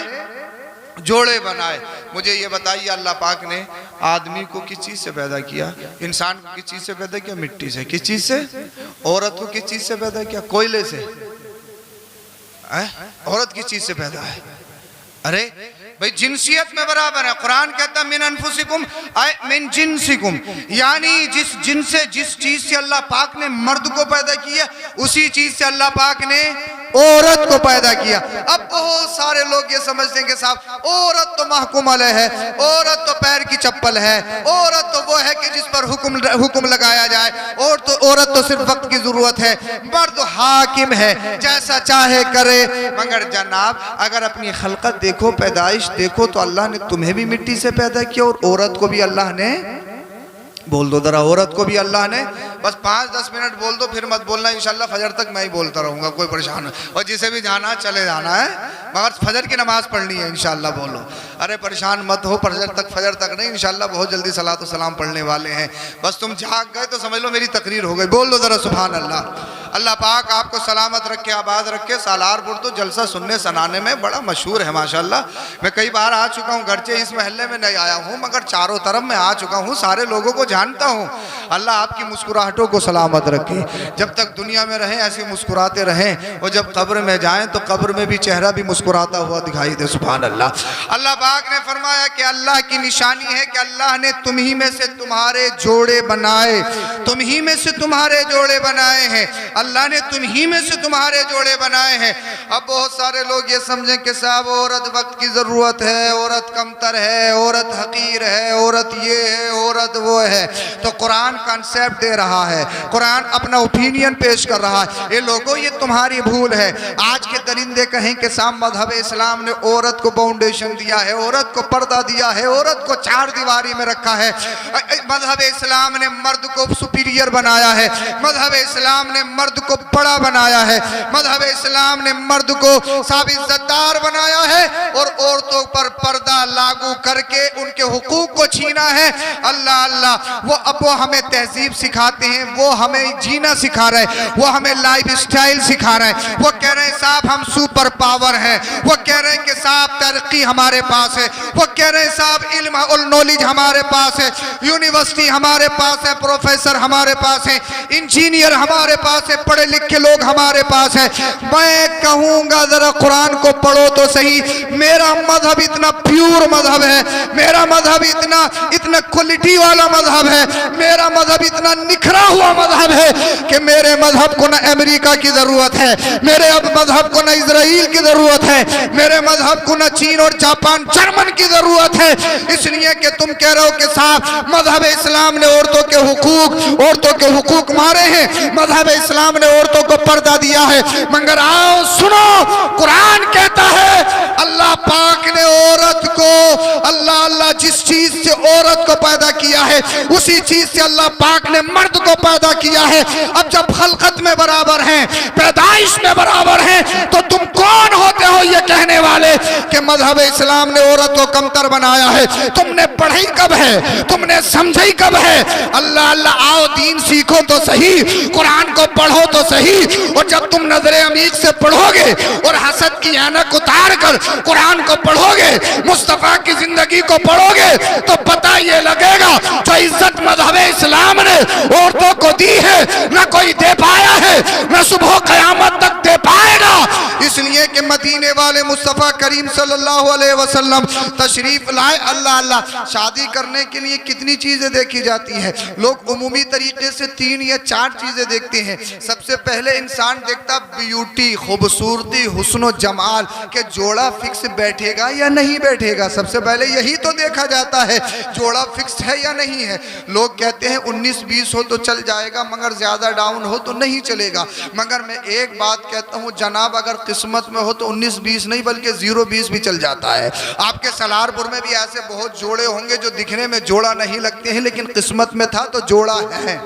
जोड़े बनाए। मुझे ये बताइए अल्लाह पाक ने आदमी को किस चीज़ से पैदा किया? इंसान को किस चीज़ से पैदा किया? मिट्टी से। किस चीज़ से? औरत को किस चीज़ से पैदा किया? कोयले से। औरत किस चीज़ से पैदा है? अरे भाई जिनसियत में बराबर है। कुरान कहता है मिन अनफुसिकुम मिन जिनसिकुम, यानी जिस चीज से अल्लाह पाक ने मर्द को पैदा किया उसी चीज से अल्लाह पाक ने औरत को पैदा किया। अब बहुत सारे लोग ये समझते हैं कि साहब औरत तो महकुम अलैह है, औरत तो पैर की चप्पल है, औरत तो वो है कि जिस पर हुक्म लगाया जाए, और तो औरत तो सिर्फ वक्त की जरूरत है, मर्द हाकिम है, जैसा चाहे करे। मगर जनाब अगर अपनी खलकत देखो, पैदाइश देखो, तो अल्लाह ने तुम्हें भी मिट्टी से पैदा किया और औरत को भी अल्लाह ने, बोल दो जरा, औरत को भी अल्लाह ने। बस 5-10 मिनट बोल दो, फिर मत बोलना, इंशाल्लाह फजर तक मैं ही बोलता रहूँगा, कोई परेशान है। और जिसे भी जाना चले जाना है, मगर फजर की नमाज पढ़नी है इंशाल्लाह। बोलो, अरे परेशान मत हो, फजर तक नहीं, इंशाल्लाह बहुत जल्दी सलात व सलाम पढ़ने वाले हैं। बस तुम जाग गए तो समझ लो मेरी तकरीर हो गई। बोल दो ज़रा सुभान अल्लाह। अल्लाह पाक आपको सलामत रखे, आबाद रखे। सालारपुर तो जलसा सुनने सनाने में बड़ा मशहूर है माशाल्लाह। मैं कई बार आ चुका हूँ, घरचे इस महल्ले में नहीं आया हूँ, मगर चारों तरफ मैं आ चुका हूँ, सारे लोगों को जानता हूँ। अल्लाह आपकी मुस्कुराहटों को सलामत रखे, जब तक दुनिया में रहें ऐसे मुस्कुराते रहें, और जब कब्र में जाएं तो कब्र में भी चेहरा भी मुस्कुराता हुआ दिखाई दे। सुभान अल्लाह। अल्लाह पाक ने फरमाया कि अल्लाह की निशानी है कि अल्लाह ने तुम ही में से तुम्हारे जोड़े बनाए, तुम ही में से तुम्हारे जोड़े बनाए हैं, अल्लाह ने तुम ही में से तुम्हारे जोड़े बनाए हैं। अब बहुत सारे लोग ये समझें कि साहब औरत वक्त की ज़रूरत है, औरत कमतर है, औरत हकीर है, औरत ये है, औरत वो है। तो कुरान कॉन्सेप्ट दे रहा है, कुरान अपना ओपिनियन पेश कर रहा है। ये लोगों ये तुम्हारी भूल है। आज के दरिंदे कहें कि साहब मजहब इस्लाम ने औरत को फाउंडेशन दिया है, औरत को पर्दा दिया है, औरत को चार दीवारी में रखा है। मजहब इस्लाम ने मर्द को सुपीरियर बनाया है, मजहब इस्लाम ने मर्द को बड़ा बनाया है, मजहब इस्लाम ने मर्द को साब इज्जतदार बनाया है और औरतों पर पर्दा लागू करके उनके हुकूक को छीना है। अल्लाह अल्लाह, वो हमें तहजीब सिखाते हैं, वो हमें जीना सिखा रहे हैं, वो हमें लाइफ स्टाइल सिखा रहे हैं। वो कह रहे हैं साहब हम सुपर पावर हैं, वो कह रहे हैं कि साहब तरक्की हमारे पास है, वो कह रहे हैं साहब इल्म और नॉलेज हमारे पास है, यूनिवर्सिटी हमारे पास है, प्रोफेसर हमारे पास है, इंजीनियर हमारे पास है, पढ़े लिखे लोग हमारे पास है। मैं कहूँगा जरा कुरान को पढ़ो तो सही। मेरा मजहब इतना प्योर मजहब है, मेरा मजहब इतना क्वालिटी वाला मजहब है, मेरा मजहब इतना निखरा हुआ मजहब है कि मेरे मजहब को ना अमेरिका की जरूरत है, मेरे मजहब को ना इजराइल की जरूरत है, मेरे मजहब को ना चीन और जापान जर्मन की जरूरत है। इसलिए कि तुम कह रहे हो कि साहब मजहब इस्लाम ने औरतों के हुकूक मारे हैं, मजहब इस्लाम ने औरतों को पर्दा दिया है। मगर आओ सुनो, कुरान कहता है अल्लाह पाक ने औरत को, अल्लाह अल्लाह जिस चीज से औरत को पैदा किया है उसी चीज से अल्लाह पाक ने मर्द को पैदा किया है। अब जब खलकत में बराबर हैं, पैदाइश में बराबर हैं, तो तुम कौन होते हो ये कहने वाले कि मजहब इस्लाम ने औरत को कमतर बनाया है? तुमने पढ़ी कब है, तुमने समझी कब है? अल्लाह अल्लाह, आओ दीन सीखो तो सही, कुरान को पढ़ो तो सही। और जब तुम नजरे अमीक से पढ़ोगे और हसद की ऐनक उतार कर कुरान को पढ़ोगे, मुस्तफा की जिंदगी को पढ़ोगे, तो पता ये लगेगा जो इज्जत मजहब इस्लाम ने औरतों को दी है ना कोई दे पाया है, ना सुबह कयामत तक दे पाएगा। इसलिए कि मदीने वाले मुस्तफा करीम सल्लल्लाहु अलैहि वसल्लम तशरीफ लाए। अल्लाह अल्लाह, शादी करने के लिए कितनी चीजें देखी जाती हैं? लोग उमूमी तरीके से 3 या 4 चीजें देखते हैं। सबसे पहले इंसान देखता ब्यूटी, खूबसूरती, हुस्न जमाल के जोड़ा फिक्स बैठेगा या नहीं बैठेगा। सबसे पहले यही तो देखा जाता है, जोड़ा फिक्स है या नहीं है। लोग कहते हैं 19-20 हो तो चल जाएगा, मगर ज्यादा डाउन हो तो नहीं चलेगा। मगर मैं एक बात कहता हूँ जनाब, अगर किस्मत में हो तो 19-20 नहीं बल्कि 0-20 भी चल जाता है। आपके सलारपुर में भी ऐसे बहुत जोड़े होंगे जो दिखने में जोड़ा नहीं लगते हैं, लेकिन किस्मत में था तो जोड़ा है,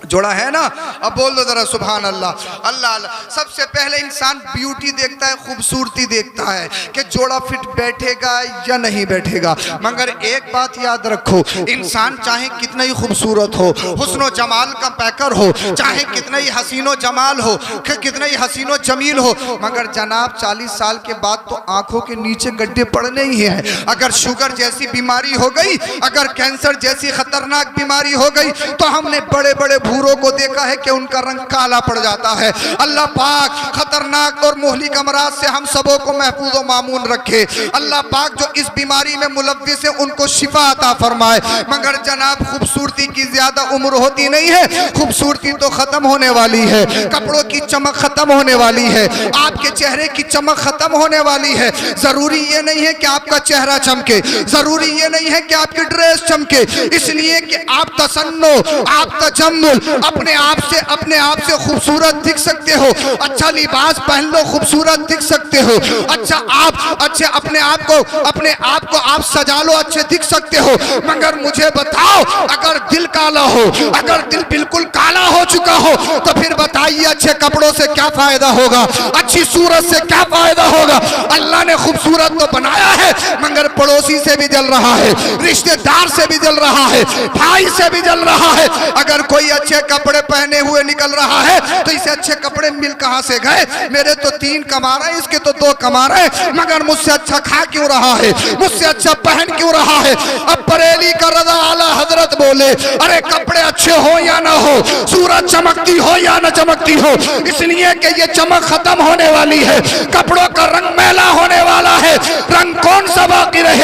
जोड़ा है ना। अब बोल दो जरा सुभान अल्लाह। अल्लाह अल्लाह, सबसे पहले इंसान ब्यूटी देखता है, खूबसूरती देखता है कि जोड़ा फिट बैठेगा या नहीं बैठेगा। मगर एक बात याद रखो, इंसान चाहे कितना ही खूबसूरत हो, हुस्नो जमाल का पैकर हो, चाहे कितना ही हसीनो जमाल हो, कितना ही हसीनो जमील हो, मगर जनाब 40 साल के बाद तो आंखों के नीचे गड्ढे पड़ने ही हैं। अगर शुगर जैसी बीमारी हो गई, अगर कैंसर जैसी खतरनाक बीमारी हो गई, तो हमने बड़े बड़े भूरों को देखा है कि उनका रंग काला पड़ जाता है। अल्लाह पाक खतरनाक और मुहलिक अमराज से हम सबों को महफूज व मामून रखे। अल्लाह पाक जो इस बीमारी में मुलव्विस है उनको शिफा अता फरमाए। मगर जनाब खूबसूरती की ज्यादा उम्र होती नहीं है, खूबसूरती तो खत्म होने वाली है, कपड़ों की चमक खत्म होने वाली है, आपके चेहरे की चमक खत्म होने वाली है। जरूरी ये नहीं है कि आपका चेहरा चमके, जरूरी ये नहीं है कि आपकी ड्रेस चमके, इसलिए कि आप तसन्नो, आप तजम्मुल, अपने आप से खूबसूरत दिख सकते हो। अच्छा लिबास पहन लो, खूबसूरत दिख सकते हो। अच्छा अपने आप को आप सजा लो, अच्छे दिख सकते हो। मगर मुझे बताओ, अगर दिल काला हो, अगर दिल बिल्कुल काला हो चुका हो, तो फिर बताइए अच्छे कपड़ों से क्या फायदा होगा, अच्छी सूरत से क्या फायदा होगा? अल्लाह ने खूबसूरत तो बनाया है, मगर पड़ोसी से भी जल रहा है, रिश्तेदार से भी जल रहा है, भाई से भी जल रहा है। अगर कोई अच्छे कपड़े पहने हुए निकल रहा है तो इसे अच्छे कपड़े मिल कहां से गए? मेरे तो 3 कमा रहे हैं, इसके तो 2 कमा रहे हैं, मगर मुझसे अच्छा खा क्यों रहा है, मुझसे अच्छा पहन क्यों रहा है? अब बरेली का रज़ा आला हजरत बोले, अरे कपड़े अच्छे हो या ना हो, सूरज चमकती हो या ना चमकती हो, इसलिए कि ये चमक खत्म होने वाली है, कपड़ों का रंग मैला होने वाला है। रंग कौन सा बाकी रहे?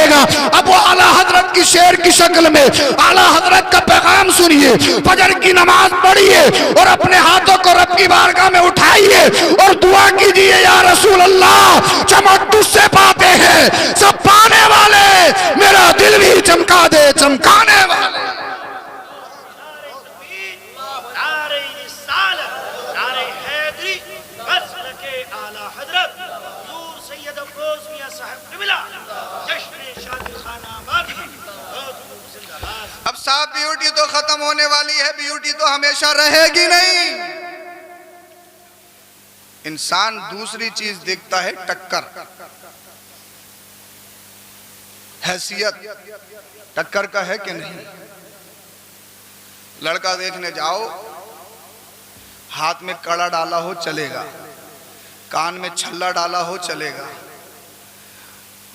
शेर की शक्ल में आला हजरत का पैगाम सुनिए, फजर की नमाज पढ़िए और अपने हाथों को रब की बारगाह में उठाइए और दुआ कीजिए, या रसूल अल्लाह चमक तुझसे पाते हैं सब पाने वाले, मेरा दिल भी चमका दे चमकाने वाले। अब साहब ब्यूटी तो खत्म होने वाली है, ब्यूटी तो हमेशा रहेगी नहीं। इंसान दूसरी चीज देखता है, टक्कर, हैसियत टक्कर का है कि नहीं। लड़का देखने जाओ, हाथ में कड़ा डाला हो चलेगा, कान में छल्ला डाला हो चलेगा,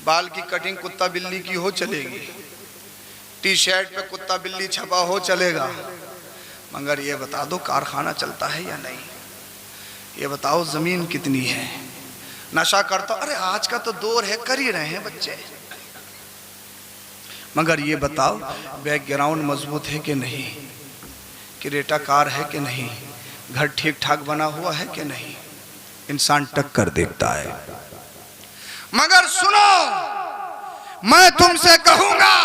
बाल की कटिंग कुत्ता बिल्ली की हो चलेगी, टी शर्ट पे कुत्ता बिल्ली छपा हो चलेगा, मगर ये बता दो कारखाना चलता है या नहीं। ये बताओ जमीन कितनी है। नशा करता, अरे आज का तो दौर है, कर ही रहे हैं बच्चे, मगर ये बताओ बैकग्राउंड मजबूत है कि नहीं, क्रेटा कार है कि नहीं, घर ठीक ठाक बना हुआ है कि नहीं। इंसान टक्कर देखता है। मगर सुनो, मैं तुमसे कहूंगा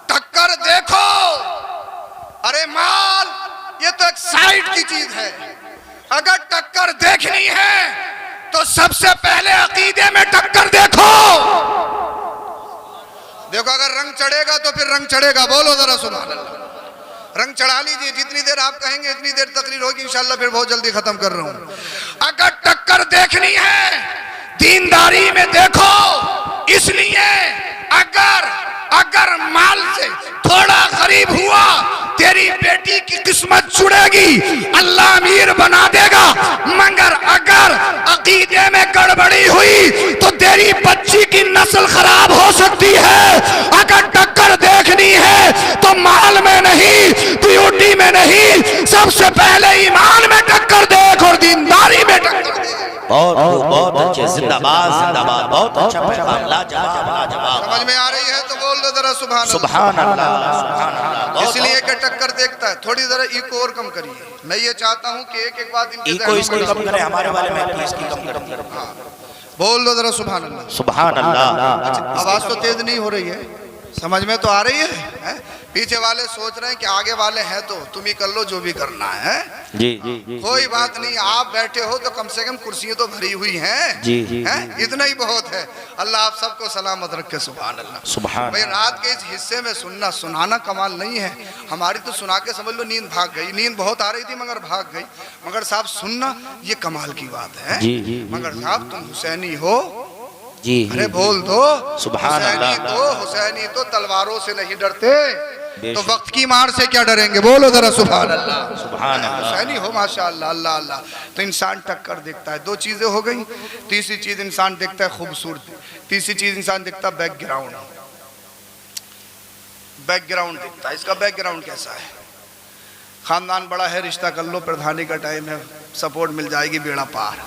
टक्कर देखो, अरे माल ये तो एक साइड की चीज है। अगर टक्कर देखनी है तो सबसे पहले अकीदे में टक्कर देखो। देखो अगर रंग चढ़ेगा तो फिर रंग चढ़ेगा, बोलो जरा सुभान अल्लाह। रंग चढ़ा लीजिए, जितनी देर आप कहेंगे इतनी देर तकरीर होगी इंशाल्लाह, फिर बहुत जल्दी खत्म कर रहा हूं। अगर टक्कर देखनी है दीनदारी में देखो, इसलिए अगर माल से थोड़ा गरीब हुआ तेरी बेटी की किस्मत जुड़ेगी, अल्लाह अमीर बना देगा। मगर अगर अकीदे में गड़बड़ी हुई तो तेरी बच्ची की नस्ल खराब हो सकती है। अगर टक्कर देखनी है तो माल में नहीं, ब्यूटी में नहीं, सबसे पहले ईमान में टक्कर देख और दीनदारी में टक्कर देख। बहुत अच्छे, जिंदाबाद जिंदाबाद, बहुत अच्छा पैगाम, लाजवाब लाजवाब। समझ में आ रही है तो बोल दो जरा सुभान सुभान अल्लाह सुभान अल्लाह। इसलिए कि टक्कर देखता है। थोड़ी जरा इको और कम करिए, मैं ये चाहता हूँ कि एक एक बात इको इसको कम करें, हमारे वाले में इसकी कम करें। बोल दो जरा सुभान अल्लाह सुभान अल्लाह। आवाज तो तेज नहीं हो रही है, समझ में तो आ रही है? पीछे वाले सोच रहे हैं कि आगे वाले हैं तो तुम ही कर लो जो भी करना है। जी जी कोई बात नहीं, आप बैठे हो तो कम से कम कुर्सियां तो भरी हुई हैं। जी जी इतना ही बहुत है। अल्लाह आप सबको सलामत रखे, सुभान अल्लाह। सुभान। भाई रात के इस हिस्से में सुनाना कमाल नहीं है हमारी, तो सुना के समझ लो नींद भाग गई। नींद बहुत आ रही थी मगर भाग गई। मगर साहब सुनना ये कमाल की बात है। मगर साहब तुम हुसैनी हो जी, अरे बोल दो सुभान अल्लाह। हुसैनी तो तलवारों से नहीं डरते, तो वक्त की मार से क्या डरेंगे, बोलो जरा सुभान अल्लाह। सुभान अल्लाह। हुसैनी हो माशाअल्लाह, अल्लाह अल्लाह। तो इंसान टक्कर देखता है। दो चीजें हो गई। तीसरी चीज इंसान देखता है खूबसूरती। तीसरी चीज इंसान देखता है बैकग्राउंड। बैकग्राउंड देखता है, इसका बैकग्राउंड कैसा है। खानदान बड़ा है, रिश्ता कर लो, प्रधानी का टाइम है, सपोर्ट मिल जाएगी, बेड़ा पार।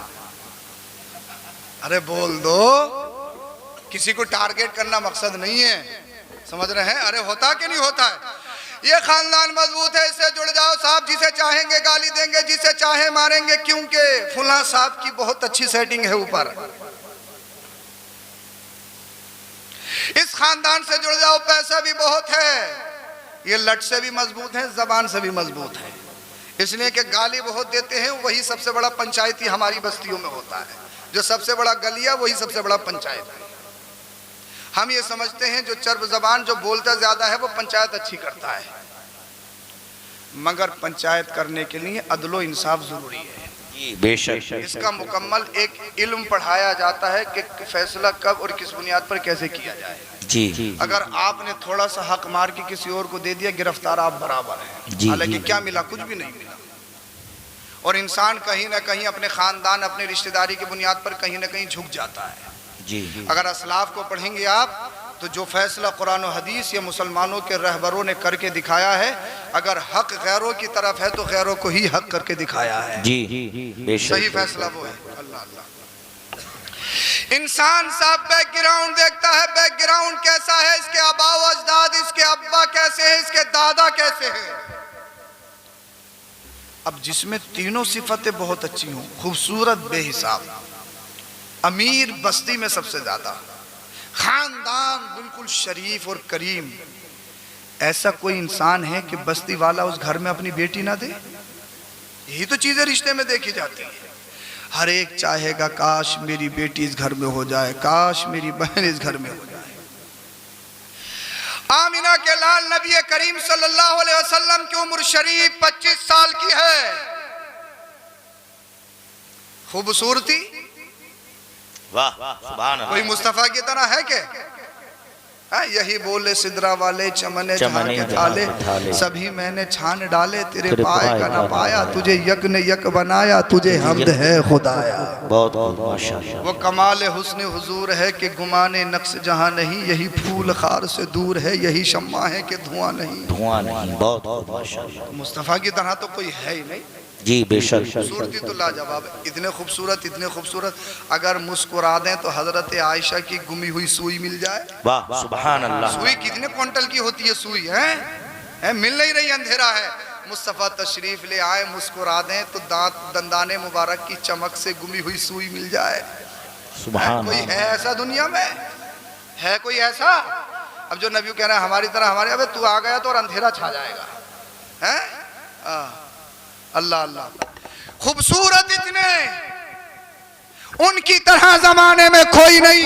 अरे बोल दो, किसी को टारगेट करना मकसद नहीं है, समझ रहे हैं। अरे होता कि नहीं होता है। ये खानदान मजबूत है, इससे जुड़ जाओ साहब। जिसे चाहेंगे गाली देंगे, जिसे चाहे मारेंगे, क्योंकि फुला साहब की बहुत अच्छी सेटिंग है ऊपर। इस खानदान से जुड़ जाओ, पैसा भी बहुत है। ये लट से भी मजबूत है, जबान से भी मजबूत है, इसलिए कि गाली बहुत देते हैं। वही सबसे बड़ा पंचायती हमारी बस्तियों में होता है। जो सबसे बड़ा गलिया वही सबसे बड़ा पंचायत है। हम ये समझते हैं जो चर्ब जबान जो बोलता ज्यादा है वो पंचायत अच्छी करता है, मगर पंचायत करने के लिए अदलो इंसाफ जरूरी है। बेशक इसका मुकम्मल एक इल्म पढ़ाया जाता है कि फैसला कब और किस बुनियाद पर कैसे किया जाए। जी, अगर आपने थोड़ा सा हक मार के किसी और को दे दिया, गिरफ्तार आप बराबर हैं। हालांकि क्या मिला, कुछ भी नहीं मिला। और इंसान कहीं ना कहीं अपने खानदान, अपने रिश्तेदारी की बुनियाद पर कहीं ना कहीं झुक जाता है। जी, अगर असलाफ को पढ़ेंगे आप तो जो फैसला कुरान और हदीस या मुसलमानों के रहबरों ने करके दिखाया है, अगर हक गैरों की तरफ है तो गैरों को ही हक करके दिखाया है। जी, सही फैसला वो है। अल्लाह अल्लाह। इंसान साहब बैकग्राउंड देखता है, बैकग्राउंड कैसा है, इसके आबा व अजदाद, इसके अब्बा कैसे हैं, इसके दादा कैसे हैं। अब जिसमें तीनों सिफतें बहुत अच्छी हों, खूबसूरत बेहिसाब, अमीर बस्ती में सबसे ज्यादा, खानदान बिल्कुल शरीफ और करीम, ऐसा कोई इंसान है कि बस्ती वाला उस घर में अपनी बेटी ना दे? यही तो चीजें रिश्ते में देखी जाती है। हर एक चाहेगा काश मेरी बेटी इस घर में हो जाए, काश मेरी बहन इस घर में हो जाए। आमिना के लाल नबी करीम सल्लल्लाहु अलैहि वसल्लम की उम्र शरीफ 25 साल की है। खूबसूरती वाह सुभान कोई अल्लाह। मुस्तफा की तरह है क्या? यही बोले सिदरा वाले चमने झाड़ के थाले, सभी मैंने छान डाले, तेरे पाए का ना पाया, तुझे यक ने यक बनाया, तुझे हमद है खुदाया। बहुत बहुत माशाअल्लाह। वो कमाल हुस्न हुजूर है कि गुमाने नक्श जहां नहीं, यही फूल खार से दूर है, यही शम्मा है कि धुआं नहीं। धुआं नहीं, बहुत बहुत माशाअल्लाह। मुस्तफा की तरह तो कोई है ही नहीं। जी बेशक। खूबसूरती तो लाजवाब, इतने खूबसूरत, इतने खूबसूरत, अगर मुस्कुरा दें तो हजरत आयशा की गुमी हुई सुई मिल जाए। वाह सुभान अल्लाह। सुई कितने क्विंटल की होती है सुई, है मिल नहीं रही, अंधेरा है। मुस्तफ़ा तशरीफ ले आए, मुस्कुरा दें तो दांत दंदाने मुबारक की चमक से गुमी हुई सुई मिल जाए। सुभान कोई है ऐसा दुनिया में? है कोई ऐसा? अब जो नबी कह रहे हैं हमारी तरह, हमारे, अबे तू आ गया तो और अंधेरा छा जाएगा, है? अल्लाह अल्लाह, खूबसूरत इतने, उनकी तरह जमाने में कोई नहीं।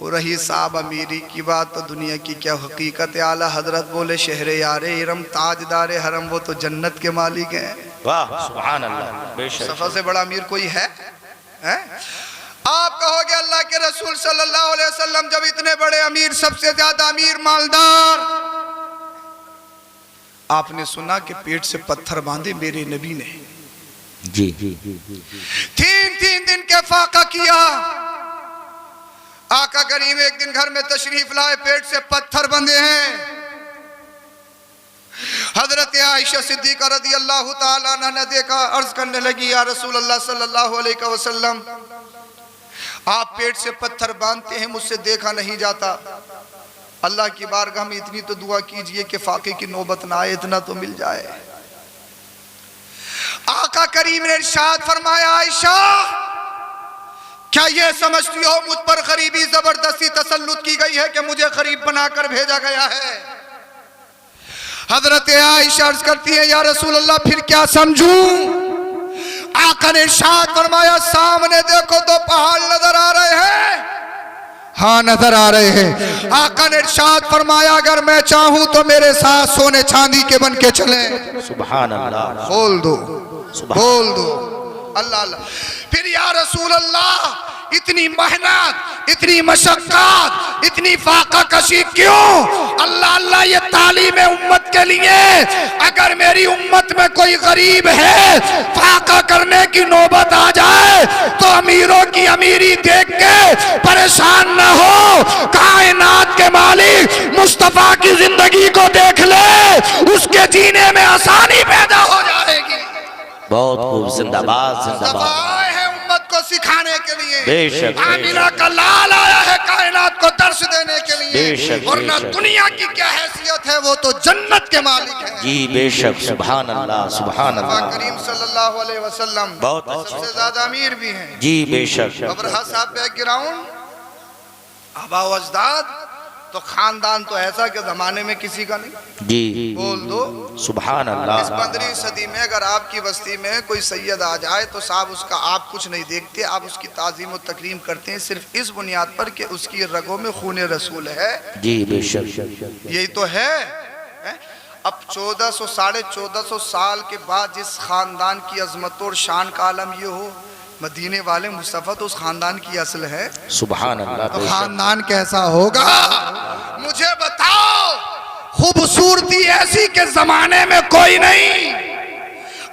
रही साहब अमीरी की बात तो दुनिया की क्या हकीकत है। आला हजरत बोले शहरे यारे इरम ताजदारे हरम, वो तो जन्नत के मालिक हैं। वाह सुभान अल्लाह। बेशक। सफा से बड़ा अमीर कोई है? आप कहोगे अल्लाह के रसूल सल्लल्लाहु अलैहि वसल्लम जब इतने बड़े अमीर, सबसे ज्यादा अमीर, मालदार, आपने सुना कि पेट से पत्थर बांधे मेरे नबी ने, जी। 3 दिन के फाका किया। आका करीम एक दिन घर में तशरीफ लाए, पेट से पत्थर बंधे हैं। हजरत आयशा सिद्दीका रज़ी अल्लाह ताला अन्हा ने देखा, अर्ज करने लगी या रसूल अल्लाह सल्लल्लाहु अलैहि वसल्लम, आप पेट से पत्थर बांधते हैं, मुझसे देखा नहीं जाता। अल्लाह की बारगाह में इतनी तो दुआ कीजिए कि फाके की नौबत ना आए, इतना तो मिल जाए। आका करीम ने इरशाद फरमाया, आयशा क्या ये समझती हो मुझ पर गरीबी जबरदस्ती तसल्लुत की गई है कि मुझे गरीब बनाकर भेजा गया है? हजरत आयशा अर्ज करती है या रसूल अल्लाह फिर क्या समझूं? आका ने इरशाद फरमाया, सामने देखो तो पहाड़ नजर आ रहे हैं? हाँ नजर आ रहे हैं। आका ने इरशाद फरमाया, अगर मैं चाहूं तो मेरे साथ सोने चांदी के बन के चले। सुभान अल्लाह। बोल दो, बोल दो अल्लाह अल्लाह। फिर या रसूल अल्लाह इतनी मेहनत, इतनी मशक्कत, इतनी फाका कशी क्यों? अल्लाह अल्लाह ये तालीम है उम्मत के लिए। अगर मेरी उम्मत में कोई गरीब है, फाका करने की नौबत आ जाए तो अमीरों की अमीरी देख के परेशान न हो। कायनात के मालिक मुस्तफा की जिंदगी को देख ले, उसके जीने में आसानी पैदा हो जाएगी। बहुत खूब, जिंदाबाद जिंदाबाद। उम्मत को सिखाने के लिए बेशक। आमिना का लाल आया है कायनात को दर्श देने के लिए। बेशक, वरना बेशक। दुनिया की क्या हैसियत है, वो तो जन्नत के मालिक है। जी बेशक। सुभान अल्लाह सुभान अल्लाह। करीम सल्लल्लाहु अलैहि वसल्लम बहुत अच्छे। सबसे ज्यादा अमीर भी हैं। जी बेशक। अबरहा साहब बैकग्राउंड, आबा व अजदाद, तो खानदान तो ऐसा कि जमाने में किसी का नहीं। जी बोल दो सुभान इस अल्लाह। 15वीं सदी में अगर आपकी बस्ती में कोई सैयद आ जाए तो साहब उसका आप कुछ नहीं देखते, आप उसकी ताज़ीम और तकरीम करते हैं सिर्फ इस बुनियाद पर कि उसकी रगों में खून रसूल है। जी बेशक। यही तो है? अब 1400 साढ़े 1400 साल के बाद जिस खानदान की अजमत और शान का आलम ये हो, मदीने वाले मुस्तफ़ा तो उस खानदान की असल है। सुभान अल्लाह। तो बेशक। खानदान कैसा होगा मुझे बताओ। खूबसूरती ऐसी के जमाने में कोई नहीं,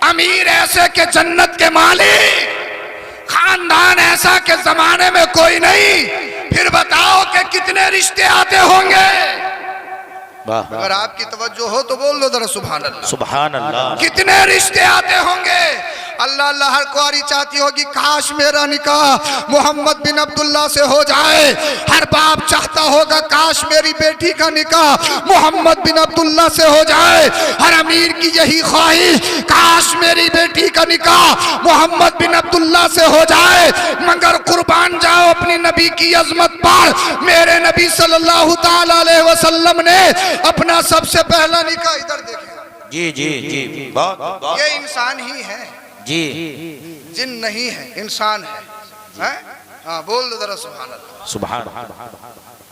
अमीर ऐसे के जन्नत के मालिक, खानदान ऐसा के जमाने में कोई नहीं। फिर बताओ कि कितने रिश्ते आते होंगे। अगर आपकी तवज्जो हो तो बोल लो जरा सुभान अल्लाह। सुभान अल्लाह। कितने रिश्ते आते होंगे। अल्लाह अल्लाह हर कुआरी चाहती होगी काश मेरा निकाह मोहम्मद बिन अब्दुल्ला से हो जाए। हर बाप चाहता होगा काश मेरी बेटी का निकाह मोहम्मद बिन अब्दुल्ला से हो जाए। हर अमीर की यही ख्वाहिश काश मेरी बेटी का निकाह मोहम्मद बिन अब्दुल्ला से हो जाए। मगर कुर्बान जाओ अपनी नबी की अजमत पर। मेरे नबी सल्लल्लाहु ताला अलैहि वसल्लम ने अपना सबसे पहला निकाह, इधर देखें जी जी जी, बहुत ये इंसान ही है जी, जिन नहीं है, इंसान है? हाँ बोल दो जरा सुभान अल्लाह। सुभान।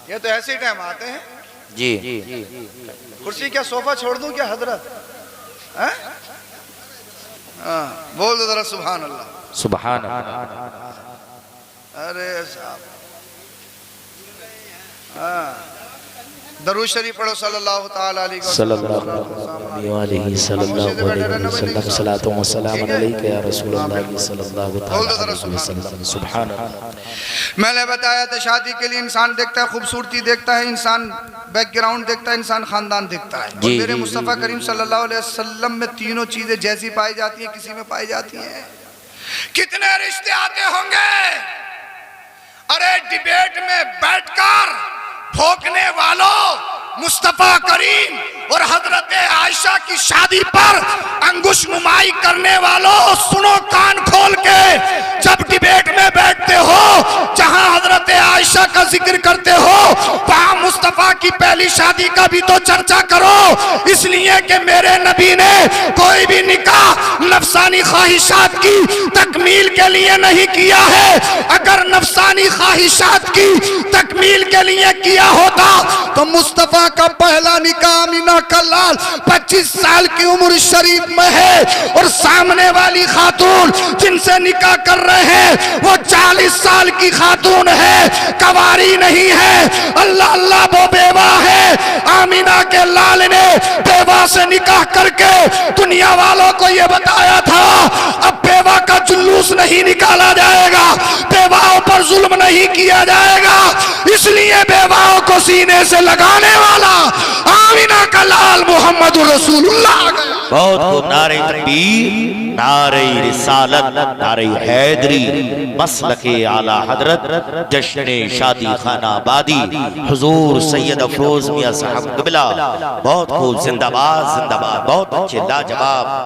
ये तो ऐसे ही टाइम आते हैं जी, कुर्सी क्या सोफा छोड़ दूं क्या हजरत? हाँ बोल दो जरा सुभान अल्लाह। सुभान। अरे साहब दरूद शरीफ पढ़ो सल्लल्लाहु ताला अलैहि वसल्लम। सुभान। मैंने बताया था शादी के लिए इंसान देखता है खूबसूरती देखता है, इंसान बैकग्राउंड देखता है, इंसान खानदान देखता है। और मेरे मुस्तफ़ा करीम सल्लल्लाहु अलैहि वसल्लम में तीनों चीजें जैसी पाई जाती है किसी में पाई जाती हैं। कितने रिश्ते आते होंगे, अरे डिबेट में बैठकर भोंकने वालों, मुस्तफा करीम और हजरत आयशा की शादी पर अंगुश नुमाई करने वालों, सुनो कान खोल के। जब डिबेट में बैठते हो जहां हजरत आयशा का जिक्र करते हो वहां मुस्तफा की पहली शादी का भी तो चर्चा करो। इसलिए कि मेरे नबी ने कोई भी निकाह नफसानी ख्वाहिशात की तकमील के लिए नहीं किया है। अगर नफसानी ख्वाहिशात की तकमील के लिए किया होता तो मुस्तफा का पहला निकाह अमीना का लाल 25 साल की उम्र शरीफ में है और सामने वाली खातून जिनसे निकाह कर रहे हैं वो 40 साल की खातून है, कवारी नहीं है। अल्लाह अल्लाह वो बेवा है। आमीना के लाल ने बेवा से निकाह करके दुनिया वालों को ये बताया था अब बेवा का जुलूस नहीं निकाला जाएगा, बेवाओं पर जुल्म नहीं किया जाएगा। इसलिए बेवाओं को सीने से लगाने वाला आमीना का लाल मोहम्मद रसूलुल्लाह आ गया। बहुत खूब। नारे तकबीर, नारे रिसालत, नारे हैदरी, मसलके आला हजरत, जश्न शादी खाना आबादी, हुजूर सैयद अफरोज मियां साहब क़िबला। बहुत खूब, जिंदाबाद जिंदाबाद, बहुत अच्छे, लाजवाब।